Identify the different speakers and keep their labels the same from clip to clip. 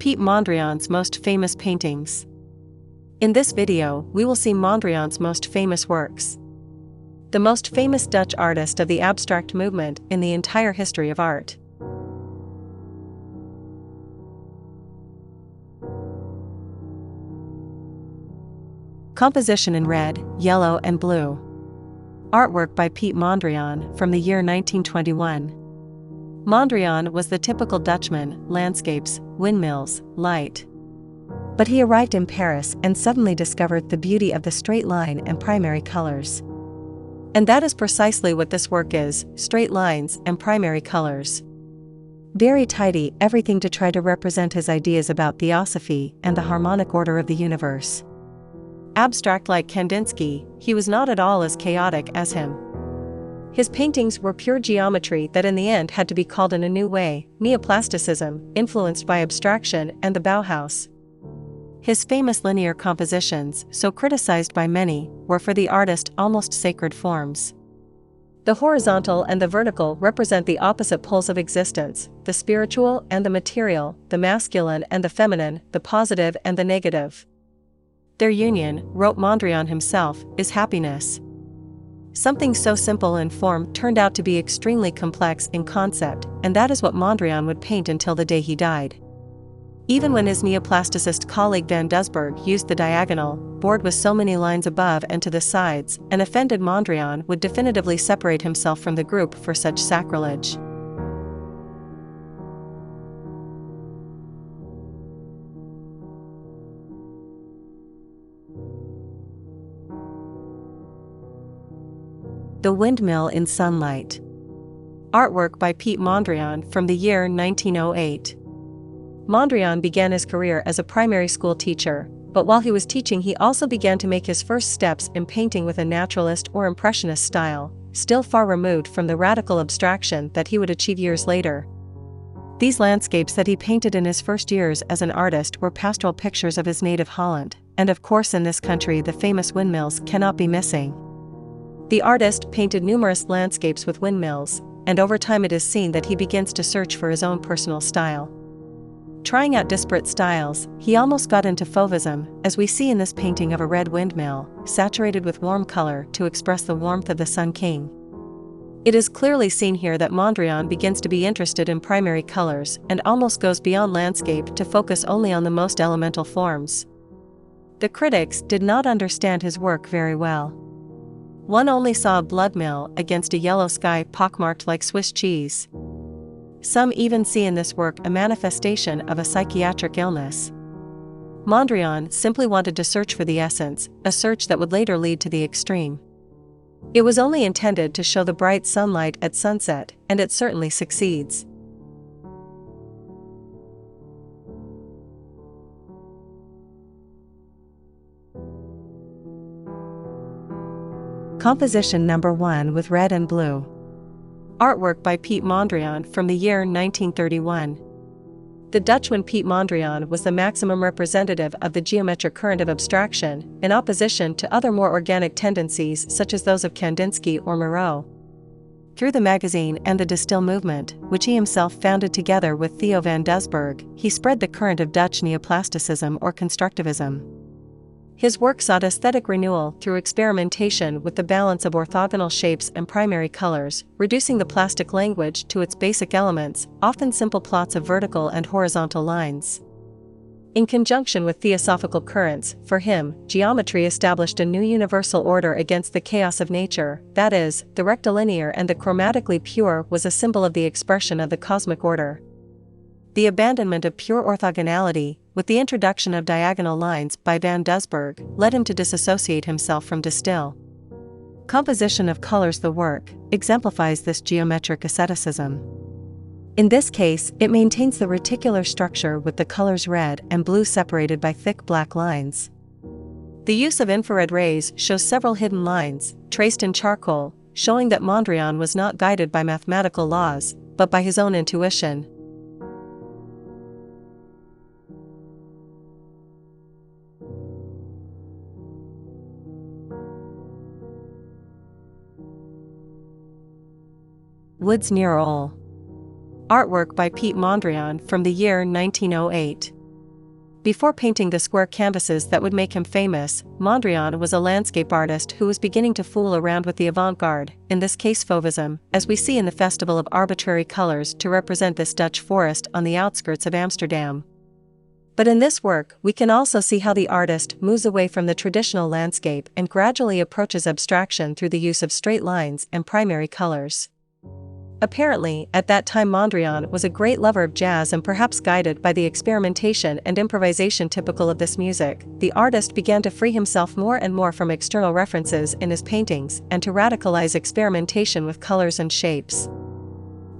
Speaker 1: Piet Mondrian's most famous paintings. In this video, we will see Mondrian's most famous works. The most famous Dutch artist of the abstract movement in the entire history of art. Composition in red, yellow and blue. Artwork by Piet Mondrian from the year 1921. Mondrian was the typical Dutchman: landscapes, windmills, light. But he arrived in Paris and suddenly discovered the beauty of the straight line and primary colors. And that is precisely what this work is: straight lines and primary colors. Very tidy, everything to try to represent his ideas about theosophy and the harmonic order of the universe. Abstract like Kandinsky, he was not at all as chaotic as him. His paintings were pure geometry that in the end had to be called in a new way, Neoplasticism, influenced by abstraction and the Bauhaus. His famous linear compositions, so criticized by many, were for the artist almost sacred forms. The horizontal and the vertical represent the opposite poles of existence, the spiritual and the material, the masculine and the feminine, the positive and the negative. Their union, wrote Mondrian himself, is happiness. Something so simple in form turned out to be extremely complex in concept, and that is what Mondrian would paint until the day he died. Even when his neoplasticist colleague van Doesburg used the diagonal board with so many lines above and to the sides, an offended Mondrian would definitively separate himself from the group for such sacrilege. The Windmill in Sunlight. Artwork by Piet Mondrian from the year 1908. Mondrian began his career as a primary school teacher, but while he was teaching he also began to make his first steps in painting with a naturalist or impressionist style, still far removed from the radical abstraction that he would achieve years later. These landscapes that he painted in his first years as an artist were pastoral pictures of his native Holland, and of course in this country the famous windmills cannot be missing. The artist painted numerous landscapes with windmills, and over time it is seen that he begins to search for his own personal style. Trying out disparate styles, he almost got into fauvism, as we see in this painting of a red windmill, saturated with warm color to express the warmth of the Sun King. It is clearly seen here that Mondrian begins to be interested in primary colors and almost goes beyond landscape to focus only on the most elemental forms. The critics did not understand his work very well. One only saw a blood mill against a yellow sky pockmarked like Swiss cheese. Some even see in this work a manifestation of a psychiatric illness. Mondrian simply wanted to search for the essence, a search that would later lead to the extreme. It was only intended to show the bright sunlight at sunset, and it certainly succeeds. Composition number 1 with red and blue. Artwork by Piet Mondrian from the year 1931. The Dutchman Piet Mondrian was the maximum representative of the geometric current of abstraction, in opposition to other more organic tendencies such as those of Kandinsky or Moreau. Through the magazine and the Distill movement, which he himself founded together with Theo van Doesburg, he spread the current of Dutch neoplasticism or constructivism. His work sought aesthetic renewal through experimentation with the balance of orthogonal shapes and primary colors, reducing the plastic language to its basic elements, often simple plots of vertical and horizontal lines. In conjunction with theosophical currents, for him, geometry established a new universal order against the chaos of nature, that is, the rectilinear and the chromatically pure was a symbol of the expression of the cosmic order. The abandonment of pure orthogonality, with the introduction of diagonal lines by van Doesburg, led him to disassociate himself from Distill. Composition of colors. The work exemplifies this geometric asceticism. In this case, it maintains the reticular structure with the colors red and blue separated by thick black lines. The use of infrared rays shows several hidden lines, traced in charcoal, showing that Mondrian was not guided by mathematical laws, but by his own intuition. Woods near Ole. Artwork by Piet Mondrian from the year 1908. Before painting the square canvases that would make him famous, Mondrian was a landscape artist who was beginning to fool around with the avant-garde, in this case Fauvism, as we see in the Festival of Arbitrary Colors to represent this Dutch forest on the outskirts of Amsterdam. But in this work, we can also see how the artist moves away from the traditional landscape and gradually approaches abstraction through the use of straight lines and primary colors. Apparently, at that time Mondrian was a great lover of jazz, and perhaps guided by the experimentation and improvisation typical of this music, the artist began to free himself more and more from external references in his paintings and to radicalize experimentation with colors and shapes.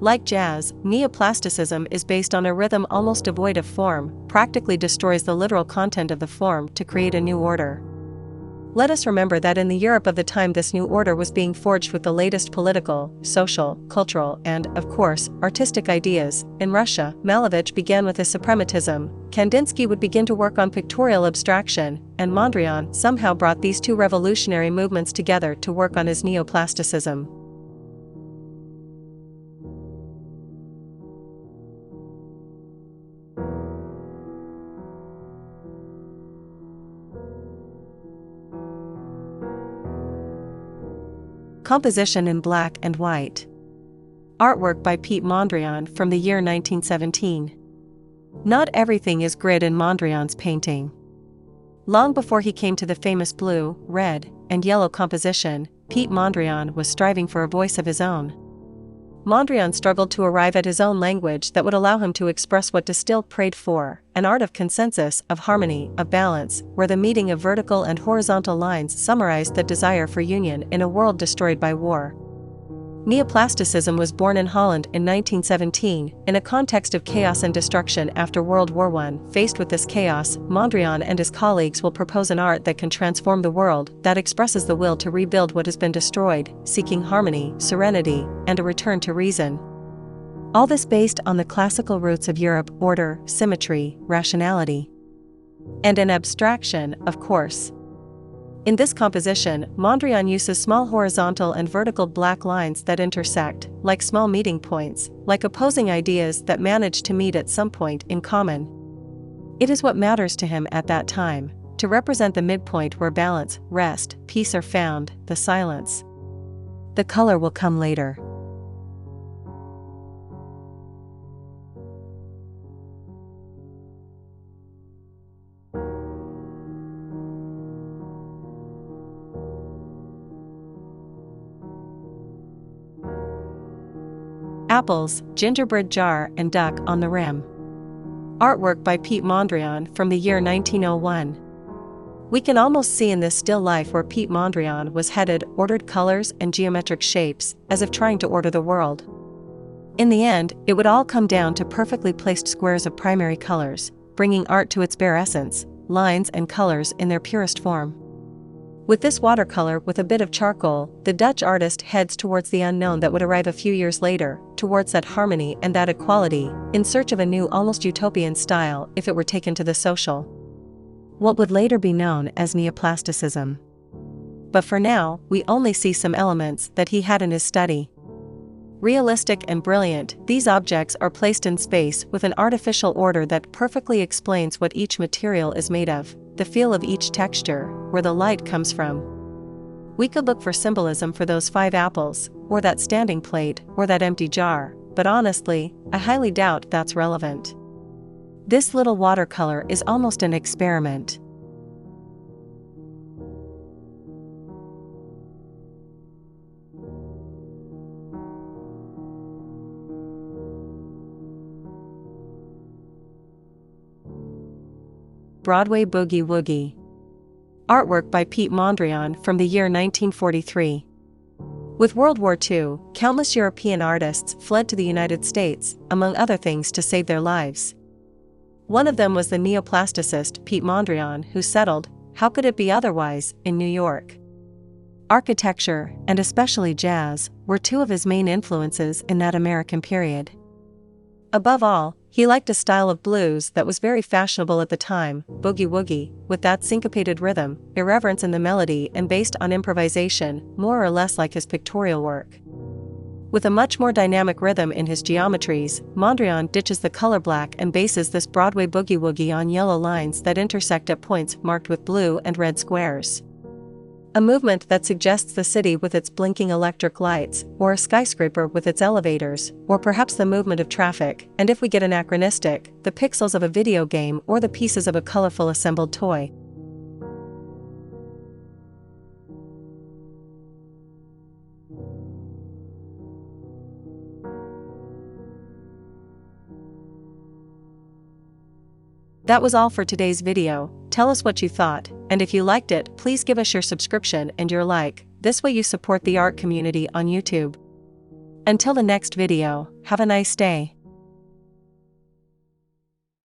Speaker 1: Like jazz, Neoplasticism is based on a rhythm almost devoid of form, practically destroys the literal content of the form to create a new order. Let us remember that in the Europe of the time this new order was being forged with the latest political, social, cultural and, of course, artistic ideas. In Russia, Malevich began with his suprematism, Kandinsky would begin to work on pictorial abstraction, and Mondrian somehow brought these two revolutionary movements together to work on his neoplasticism. Composition in black and white. Artwork by Piet Mondrian from the year 1917. Not everything is grid in Mondrian's painting. Long before he came to the famous blue, red, and yellow composition, Piet Mondrian was striving for a voice of his own. Mondrian struggled to arrive at his own language that would allow him to express what De Stijl prayed for, an art of consensus, of harmony, of balance, where the meeting of vertical and horizontal lines summarized the desire for union in a world destroyed by war. Neoplasticism was born in Holland in 1917, in a context of chaos and destruction after World War I. Faced with this chaos, Mondrian and his colleagues will propose an art that can transform the world, that expresses the will to rebuild what has been destroyed, seeking harmony, serenity, and a return to reason. All this based on the classical roots of Europe: order, symmetry, rationality. And an abstraction, of course. In this composition, Mondrian uses small horizontal and vertical black lines that intersect, like small meeting points, like opposing ideas that manage to meet at some point in common. It is what matters to him at that time, to represent the midpoint where balance, rest, peace are found, the silence. The color will come later. Apples, gingerbread jar and duck on the rim. Artwork by Piet Mondrian from the year 1901. We can almost see in this still life where Piet Mondrian was headed, ordered colors and geometric shapes, as if trying to order the world. In the end, it would all come down to perfectly placed squares of primary colors, bringing art to its bare essence, lines and colors in their purest form. With this watercolor with a bit of charcoal, the Dutch artist heads towards the unknown that would arrive a few years later, towards that harmony and that equality, in search of a new almost utopian style if it were taken to the social. What would later be known as Neoplasticism. But for now, we only see some elements that he had in his study. Realistic and brilliant, these objects are placed in space with an artificial order that perfectly explains what each material is made of, the feel of each texture, where the light comes from. We could look for symbolism for those 5 apples, or that standing plate, or that empty jar, but honestly, I highly doubt that's relevant. This little watercolor is almost an experiment. Broadway Boogie Woogie. Artwork by Piet Mondrian from the year 1943. With World War II, countless European artists fled to the United States, among other things to save their lives. One of them was the neoplasticist Piet Mondrian, who settled, how could it be otherwise, in New York. Architecture, and especially jazz, were 2 of his main influences in that American period. Above all, he liked a style of blues that was very fashionable at the time, boogie woogie, with that syncopated rhythm, irreverence in the melody and based on improvisation, more or less like his pictorial work. With a much more dynamic rhythm in his geometries, Mondrian ditches the color black and bases this Broadway boogie-woogie on yellow lines that intersect at points marked with blue and red squares. A movement that suggests the city with its blinking electric lights, or a skyscraper with its elevators, or perhaps the movement of traffic, and if we get anachronistic, the pixels of a video game or the pieces of a colorful assembled toy. That was all for today's video. Tell us what you thought, and if you liked it, please give us your subscription and your like. This way you support the art community on YouTube. Until the next video, have a nice day.